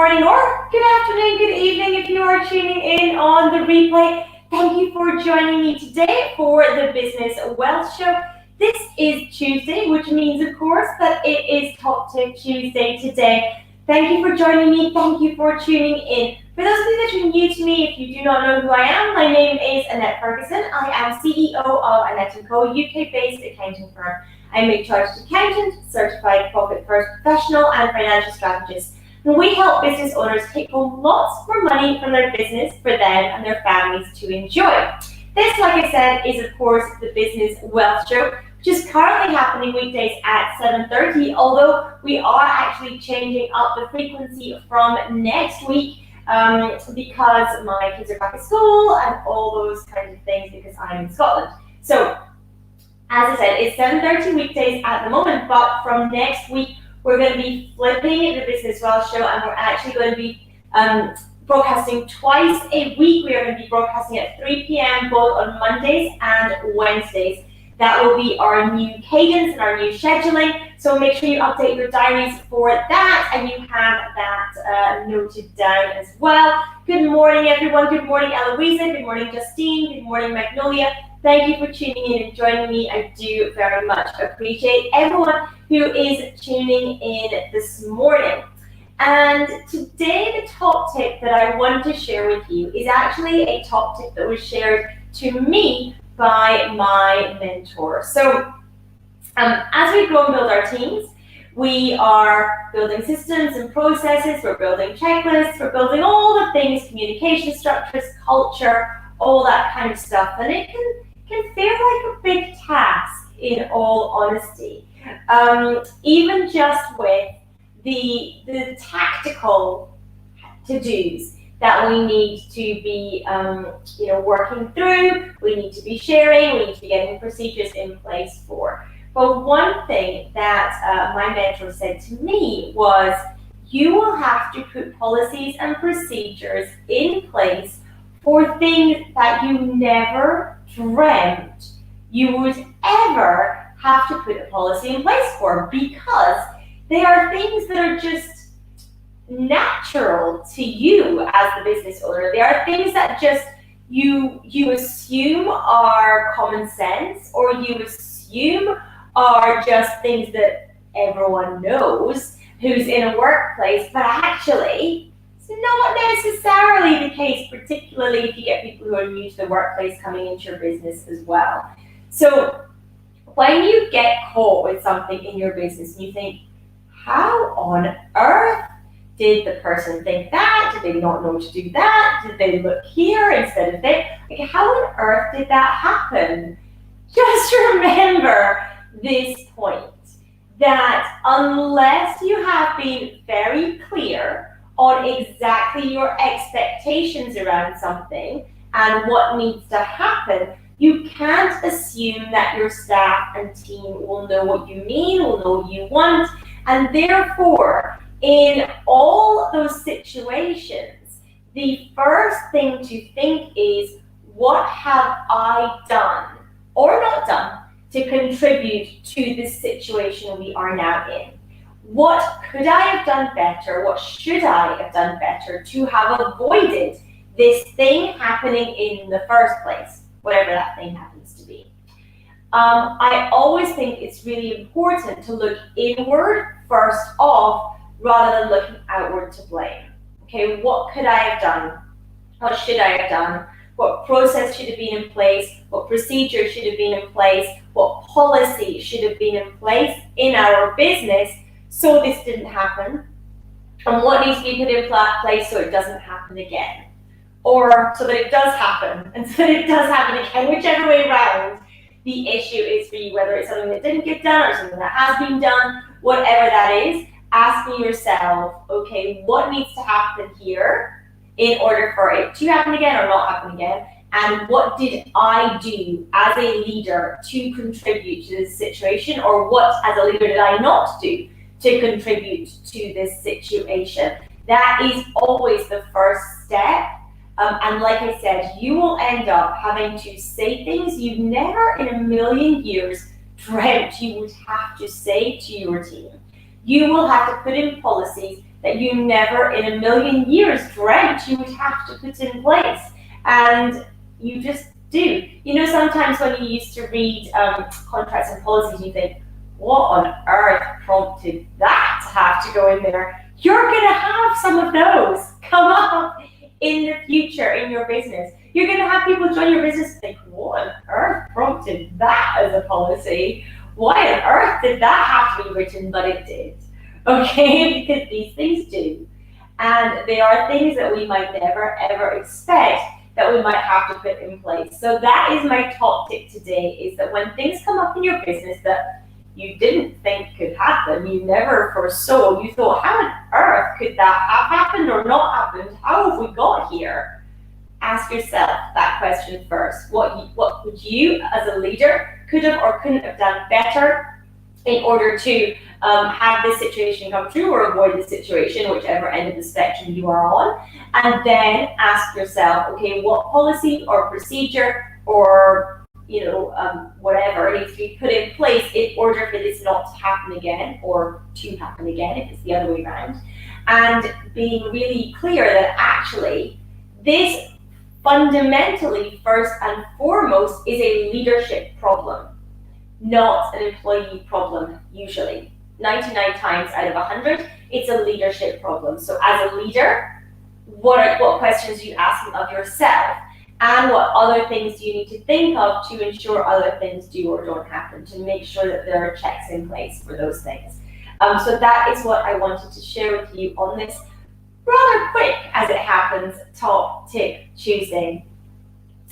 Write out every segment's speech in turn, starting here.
morning, or good afternoon, good evening if you are tuning in on the replay. Thank you for joining me today for the Business Wealth Show. This is Tuesday, which means, of course, that it is Top Tip Tuesday today. Thank you for joining me. Thank you for tuning in. For those of you that are new to me, if you do not know who I am, my name is Annette Ferguson. I am CEO of Annette & Co, UK-based accounting firm. I'm a chartered accountant, certified profit first professional, and financial strategist. And we help business owners take home lots more money from their business for them and their families to enjoy. This, like I said, is of course the Business Wealth Show, which is currently happening weekdays at 7:30, although we are actually changing up the frequency from next week because my kids are back at school and all those kinds of things because I'm in Scotland. So, as I said, it's 7:30 weekdays at the moment, but from next week, we're going to be flipping the Business Wealth Show, and we're actually going to be broadcasting twice a week. We are going to be broadcasting at 3 p.m. both on Mondays and Wednesdays. That will be our new cadence and our new scheduling. So make sure you update your diaries for that, and you have that noted down as well. Good morning, everyone. Good morning, Eloisa. Good morning, Justine. Good morning, Magnolia. Thank you for tuning in and joining me. I do very much appreciate everyone who is tuning in this morning. And today, the top tip that I want to share with you is actually a top tip that was shared to me by my mentor. So as we grow and build our teams, we are building systems and processes, we're building checklists, we're building all the things, communication structures, culture, all that kind of stuff. And it can feel like a big task, in all honesty. Even just with the tactical to-dos that we need to be working through, we need to be sharing, we need to be getting procedures in place for. But one thing that my mentor said to me was, you will have to put policies and procedures in place for things that you never dreamt you would ever have to put a policy in place for, because they are things that are just natural to you as the business owner. They are things that just you assume are common sense, or you assume are just things that everyone knows who's in a workplace, but actually it's not necessarily the case, particularly if you get people who are new to the workplace coming into your business as well. So when you get caught with something in your business and you think, how on earth did the person think that? Did they not know to do that? Did they look here instead of there? Like, how on earth did that happen? Just remember this point, that unless you have been very clear on exactly your expectations around something and what needs to happen, you can't assume that your staff and team will know what you mean, will know what you want, and therefore, in all those situations, the first thing to think is, what have I done or not done to contribute to this situation we are now in? What could I have done better? What should I have done better to have avoided this thing happening in the first place, whatever that thing happens to be? I always think it's really important to look inward first off, rather than looking outward to blame. Okay, what could I have done? What should I have done? What process should have been in place? What procedure should have been in place? What policy should have been in place in our business so this didn't happen? And what needs to be put in place so it doesn't happen again? Or so that it does happen, and so that it does happen again, whichever way around the issue is for you, whether it's something that didn't get done or something that has been done, whatever that is, asking yourself, okay, what needs to happen here in order for it to happen again or not happen again? And what did I do as a leader to contribute to this situation? Or what, as a leader, did I not do to contribute to this situation? That is always the first step. And like I said, you will end up having to say things you've never in a million years dreamt you would have to say to your team. You will have to put in policies that you never in a million years dreamt you would have to put in place. And you just do. You know, sometimes when you used to read contracts and policies, you think, what on earth prompted that to have to go in there? You're going to have some of those come up in the future in your business. You're going to have people join your business and think, what on earth prompted that as a policy? Why on earth did that have to be written? But it did. Okay, because these things do. And they are things that we might never ever expect that we might have to put in place. So that is my top tip today, is that when things come up in your business that you didn't think could happen, you never foresaw, you thought, how on earth could that have happened or not happened? How have we got here? Ask yourself that question first. What would you as a leader could have or couldn't have done better in order to have this situation come true or avoid the situation, whichever end of the spectrum you are on? And then ask yourself, okay, what policy or procedure or whatever needs to be put in place in order for this not to happen again, or to happen again if it's the other way around. And being really clear that actually this fundamentally, first and foremost, is a leadership problem, not an employee problem usually. 99 times out of 100, it's a leadership problem. So as a leader, what questions are you asking of yourself? And what other things do you need to think of to ensure other things do or don't happen, to make sure that there are checks in place for those things. So that is what I wanted to share with you on this rather quick, as it happens, Top Tip Tuesday.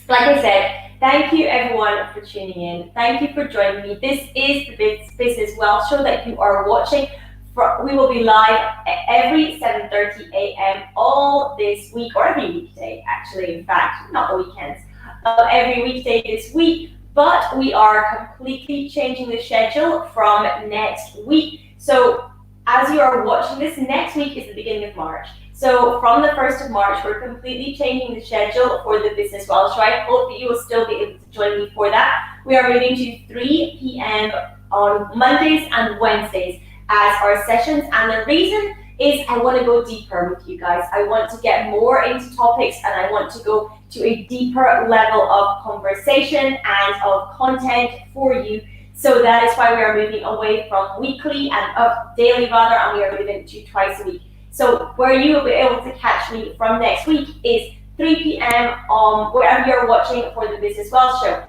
Like I said, thank you everyone for tuning in. Thank you for joining me. This is the Business Wealth Show that you are watching. We will be live every 7:30 a.m. all this week, or every weekday, actually, in fact, not the weekends, every weekday this week, but we are completely changing the schedule from next week. So as you are watching this, next week is the beginning of March. So from the 1st of March, we're completely changing the schedule for the Business Wealth Show. I hope that you will still be able to join me for that. We are moving to 3 p.m. on Mondays and Wednesdays as our sessions, and the reason is I want to go deeper with you guys. I want to get more into topics, and I want to go to a deeper level of conversation and of content for you. So that is why we are moving away from weekly and up daily rather, and we are moving to twice a week. So where you will be able to catch me from next week is 3 p.m. on wherever you're watching for the Business Wealth Show.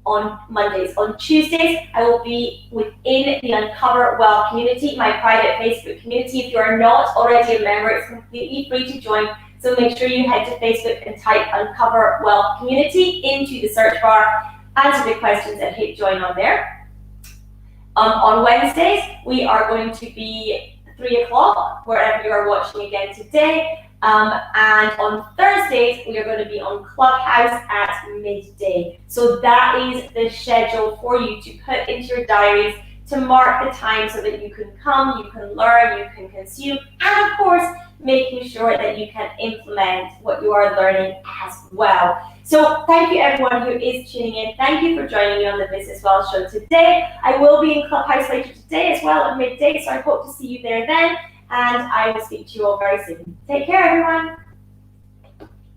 On Mondays. On Tuesdays, I will be within the Uncover Wealth community, my private Facebook community. If you are not already a member, it's completely free to join. So make sure you head to Facebook and type Uncover Wealth community into the search bar, answer the questions, and hit join on there. On Wednesdays, we are going to be 3 o'clock, wherever you are watching again today. And on Thursdays, we are going to be on Clubhouse at midday. So that is the schedule for you to put into your diaries to mark the time so that you can come, you can learn, you can consume, and of course, making sure that you can implement what you are learning as well. So thank you everyone who is tuning in. Thank you for joining me on the Business Wealth Show today. I will be in Clubhouse later today as well at midday, so I hope to see you there then. And I will speak to you all very soon. Take care, everyone.